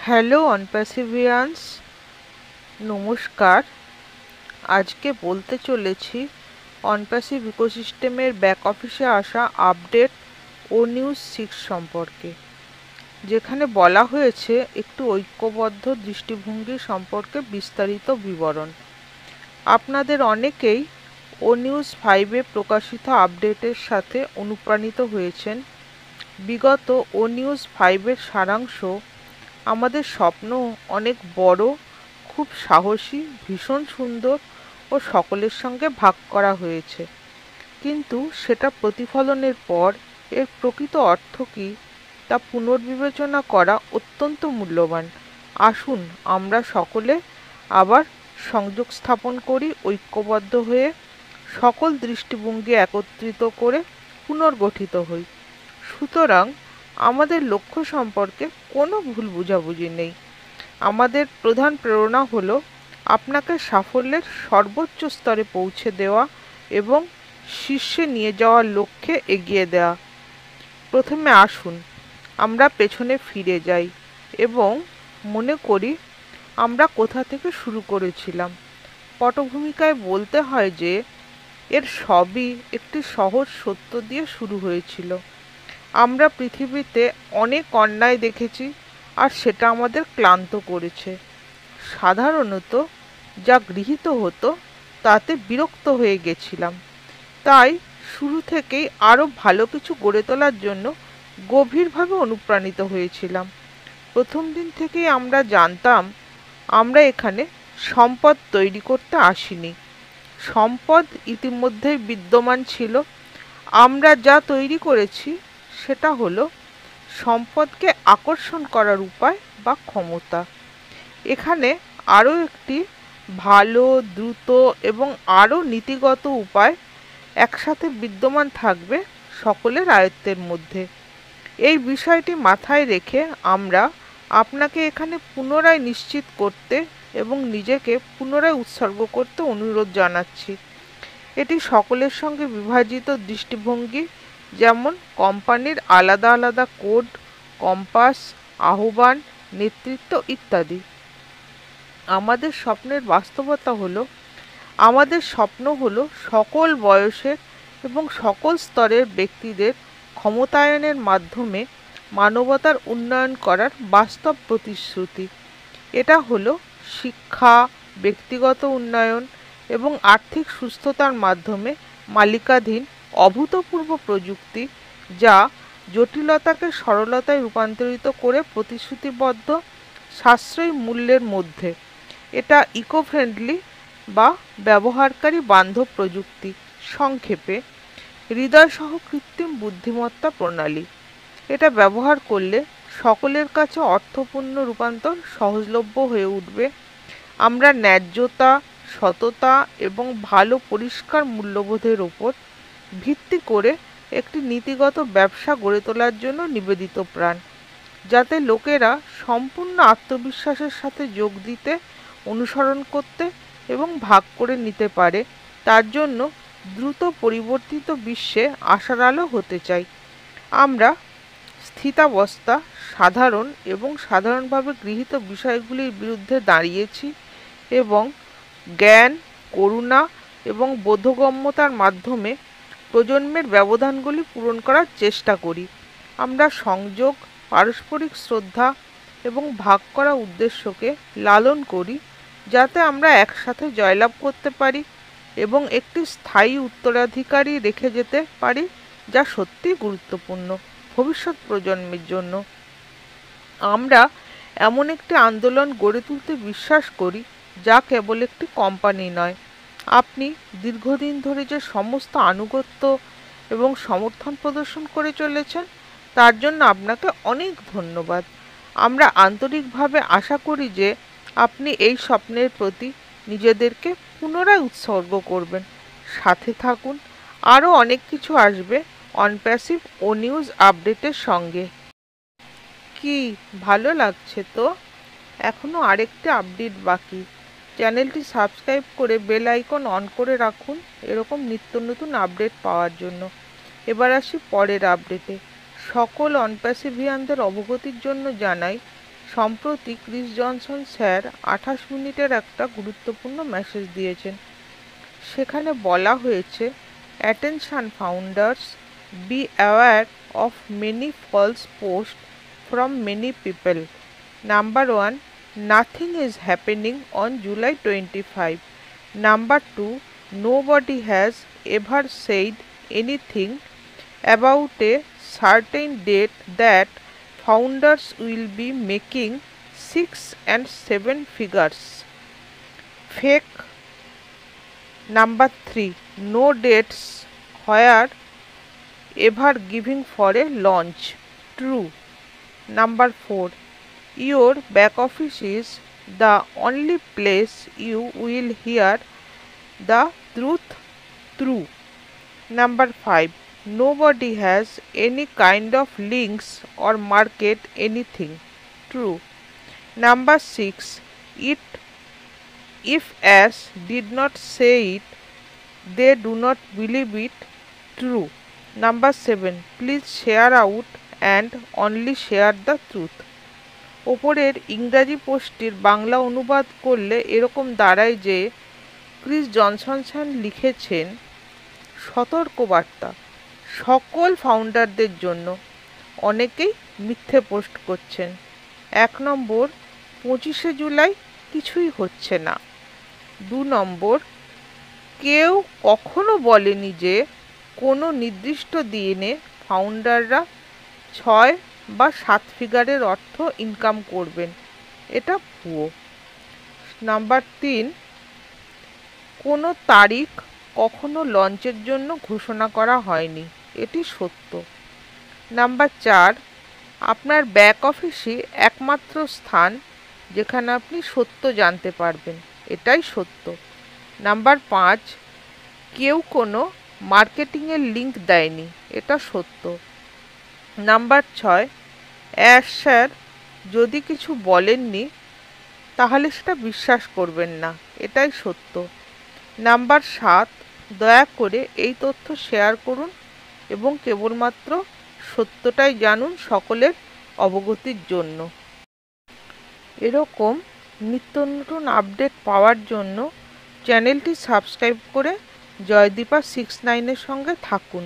Hello অনপ্যাসিভিয়ান্স, নমস্কার। আজকে বলতে চলেছি অনপ্যাসিভ ইকোসিস্টেমের ব্যাক অফিসে আসা আপডেট ও নিউজ 6 সম্পর্কে, যেখানে বলা হয়েছে একটু ঐক্যবদ্ধ দৃষ্টিভঙ্গি সম্পর্কে বিস্তারিত বিবরণ। আপনাদের অনেকেই ও নিউজ 5-এ প্রকাশিত আপডেটের সাথে অনুপ্রাণিত হয়েছেন। বিগত ও নিউজ 5-এর সারাংশ আমাদের স্বপ্ন অনেক বড়, খুব সাহসী, ভীষণ সুন্দর ও সকলের সঙ্গে ভাগ করা হয়েছে, কিন্তু সেটা প্রতিফলনের পর এর প্রকৃত অর্থ কী তা পুনর্বিবেচনা করা অত্যন্ত মূল্যবান। আসুন আমরা সকলে আবার সংযোগ স্থাপন করি, ঐক্যবদ্ধ হয়ে সকল দৃষ্টিভঙ্গি একত্রিত করে পুনর্গঠিত হই। সুতরাং আমাদের লক্ষ্য সম্পর্কে কোনো ভুল বোঝাবুঝি নেই। আমাদের প্রধান প্রেরণা হলো আপনাকে সাফল্যের সর্বোচ্চ স্তরে পৌঁছে দেওয়া এবং শীর্ষে নিয়ে যাওয়ার লক্ষ্যে এগিয়ে দেওয়া। প্রথমে আসুন আমরা পেছনে ফিরে যাই এবং মনে করি আমরা কোথা থেকে শুরু করেছিলাম। পটভূমিকায় বলতে হয় যে এর সবই একটি সহজ সত্য দিয়ে শুরু হয়েছিল। আমরা পৃথিবীতে অনেক অন্যায় দেখেছি আর সেটা আমাদের ক্লান্ত করেছে। সাধারণত যা গৃহীত হতো তাতে বিরক্ত হয়ে গেছিলাম। তাই শুরু থেকেই আরও ভালো কিছু গড়ে তোলার জন্য গভীরভাবে অনুপ্রাণিত হয়েছিলাম। প্রথম দিন থেকেই আমরা জানতাম আমরা এখানে সম্পদ তৈরি করতে আসিনি। সম্পদ ইতিমধ্যেই বিদ্যমান ছিল। আমরা যা তৈরি করেছি সেটা হলো সম্পদকে আকর্ষণ করার উপায় বা ক্ষমতা। এখানে আরও একটি ভালো, দ্রুত এবং আরও নীতিগত উপায় একসাথে বিদ্যমান থাকবে সকলের আয়ত্তের মধ্যে। এই বিষয়টি মাথায় রেখে আমরা আপনাকে এখানে পুনরায় নিশ্চিত করতে এবং নিজেকে পুনরায় উৎসর্গ করতে অনুরোধ জানাচ্ছি। এটি সকলের সঙ্গে বিভাজিত দৃষ্টিভঙ্গি, যেমন কোম্পানির আলাদা আলাদা কোড, কম্পাস, আহ্বান, নেতৃত্ব ইত্যাদি। আমাদের স্বপ্নের বাস্তবতা হলো আমাদের স্বপ্ন হলো সকল বয়সের এবং সকল স্তরের ব্যক্তিদের ক্ষমতায়নের মাধ্যমে মানবতার উন্নয়ন করার বাস্তব প্রতিশ্রুতি। এটা হলো শিক্ষা, ব্যক্তিগত উন্নয়ন এবং আর্থিক সুস্থতার মাধ্যমে মালিকাধীন অভূতপূর্ব প্রযুক্তি, যা জটিলতাকে সরলতায় রূপান্তরিত করে প্রতিশ্রুতিবদ্ধ সাশ্রয়ী মূল্যের মধ্যে। এটা ইকো ফ্রেন্ডলি বা ব্যবহারকারী বান্ধব প্রযুক্তি। সংক্ষেপে, হৃদয়সহ কৃত্রিম বুদ্ধিমত্তা প্রণালী। এটা ব্যবহার করলে সকলের কাছে অর্থপূর্ণ রূপান্তর সহজলভ্য হয়ে উঠবে। আমরা ন্যায্যতা, সততা এবং ভালো পরিষ্কার মূল্যবোধের ওপর ভিত্তি করে একটি নীতিগত ব্যবসা গড়ে তোলার জন্য নিবেদিত প্রাণ, যাতে লোকেরা সম্পূর্ণ আত্মবিশ্বাসের সাথে যোগ দিতে, অনুসরণ করতে এবং ভাগ করে নিতে পারে। তার জন্য দ্রুত পরিবর্তিত বিশ্বে আশার আলো হতে চাই। আমরা স্থিতাবস্থা, সাধারণ এবং সাধারণভাবে গৃহীত বিষয়গুলির বিরুদ্ধে দাঁড়িয়েছি এবং জ্ঞান, করুণা এবং বোধগম্যতার মাধ্যমে প্রজন্মের ব্যবধানগুলি পূরণ করার চেষ্টা করি। আমরা সংযোগ, পারস্পরিক শ্রদ্ধা এবং ভাগ করা উদ্দেশ্যকে লালন করি, যাতে আমরা একসাথে জয়লাভ করতে পারি এবং একটি স্থায়ী উত্তরাধিকারী রেখে যেতে পারি, যা সত্যিই গুরুত্বপূর্ণ ভবিষ্যৎ প্রজন্মের জন্য। আমরা এমন একটি আন্দোলন গড়ে তুলতে বিশ্বাস করি যা কেবল একটি কোম্পানি নয়। আপনি দীর্ঘদিন ধরে যে সমস্ত আনুগত্য এবং সমর্থন প্রদর্শন করে চলেছেন তার জন্য আপনাকে অনেক ধন্যবাদ। আমরা আন্তরিকভাবে আশা করি যে আপনি এই স্বপ্নের প্রতি নিজেদেরকে পুনরায় উৎসর্গ করবেন। সাথে থাকুন, আরও অনেক কিছু আসবে অনপ্যাসিভ ও নিউজ আপডেটের সঙ্গে। কি ভালো লাগছে তো? এখনও আরেকটি আপডেট বাকি। চ্যানেলটি সাবস্ক্রাইব করে বেল আইকন অন করে রাখুন এরকম নিত্য নতুন আপডেট পাওয়ার জন্য। এবার আসি পরের আপডেটে। সকল অনপ্যাসিভিয়ানদের অবগতির জন্য জানাই সম্প্রতি ক্রিস জনসন স্যার 28 মিনিটের একটা গুরুত্বপূর্ণ মেসেজ দিয়েছেন। সেখানে বলা হয়েছে, attention founders, be aware of many false post from many people. Number 1, nothing is happening on July 25. Number 2, nobody has ever said anything about a certain date that founders will be making 6 and 7 figures. Fake. Number 3, no dates were ever given for a launch. True. Number 4, your back office is the only place you will hear the truth. True. Number 5, nobody has any kind of links or market anything. True. Number 6, it if as did not say it, they do not believe it. True. Number 7, please share out and only share the truth. ওপরের ইংরাজি পোস্টটির বাংলা অনুবাদ করলে এরকম দাঁড়ায় যে Chris Johnson sir লিখেছেন, সতর্কবার্তা সকল ফাউন্ডারদের জন্য, অনেকেই মিথ্যে পোস্ট করছেন। 1 নম্বর, 25শে জুলাই কিছুই হচ্ছে না। 2 নম্বর, কেউ কখনো বলেনি যে কোনো নির্দিষ্ট দিনে ফাউন্ডাররা 6 বা 7 ফিগারের অর্থ ইনকাম করবেন, এটা ভুয়ো। নাম্বার 3, কোনো তারিখ কখনো লঞ্চের জন্য ঘোষণা করা হয়নি, এটি সত্য। নাম্বার 4, আপনার ব্যাক অফিসই একমাত্র স্থান যেখানে আপনি সত্য জানতে পারবেন, এটাই সত্য। নাম্বার 5, কেউ কোনো মার্কেটিংয়ের লিঙ্ক দেয়নি, এটা সত্য। নাম্বার 6, স্যার যদি কিছু বলেননি তাহলে সেটা বিশ্বাস করবেন না, এটাই সত্য। নাম্বার 7, দয়া করে এই তথ্য শেয়ার করুন এবং কেবলমাত্র সত্যটাই জানুন সকলের অবগতির জন্য। এরকম নিত্য নতুন আপডেট পাওয়ার জন্য চ্যানেলটি সাবস্ক্রাইব করে জয়দীপা 69-এর সঙ্গে থাকুন।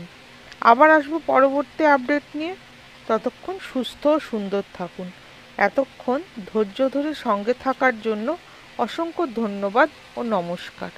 আবার আসবো পরবর্তী আপডেট নিয়ে। ততক্ষণ সুস্থ ও সুন্দর থাকুন। এতক্ষণ ধৈর্য ধরে সঙ্গে থাকার জন্য অসংখ্য ধন্যবাদ ও নমস্কার।